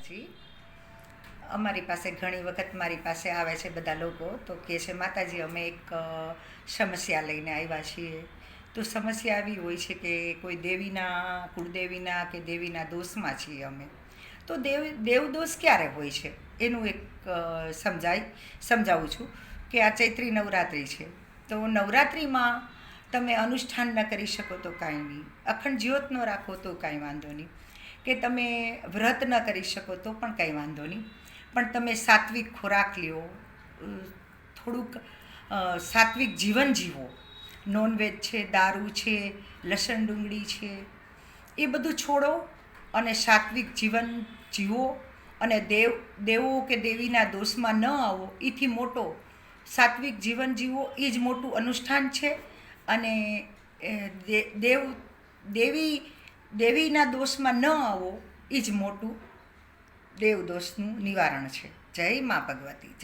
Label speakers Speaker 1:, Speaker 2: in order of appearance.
Speaker 1: માતાજી। અમારી પાસે ઘણી વખત મારી પાસે આવે છે બધા લોકો, તો કહે છે માતાજી અમે એક સમસ્યા લઈને આવ્યા છીએ। તો સમસ્યા આવી હોય છે કે કોઈ દેવીના, કુળદેવીના કે દેવીના દોષમાં છીએ અમે। તો દેવ દોષ ક્યારે હોય છે એનું એક સમજાવું છું કે આ ચૈત્રી નવરાત્રિ છે, તો નવરાત્રિમાં તમે અનુષ્ઠાન ન કરી શકો તો કાંઈ નહીં, અખંડ જ્યોત ન રાખો તો કાંઈ વાંધો નહીં, કે તમે વ્રત ન કરી શકો તો પણ કાંઈ વાંધો નહીં, પણ તમે સાત્વિક ખોરાક લ્યો, થોડુંક સાત્વિક જીવન જીવો, નોનવેજ છે, દારૂ છે, લસણ ડુંગળી છે, એ બધું છોડો અને સાત્વિક જીવન જીવો અને દેવો કે દેવીના દોષમાં ન આવો। એથી મોટો સાત્વિક જીવન જીવો એ જ મોટું અનુષ્ઠાન છે અને દેવીના દોષમાં ન આવો એ જ મોટું દેવ દોષનું નિવારણ છે। જય મા ભગવતી।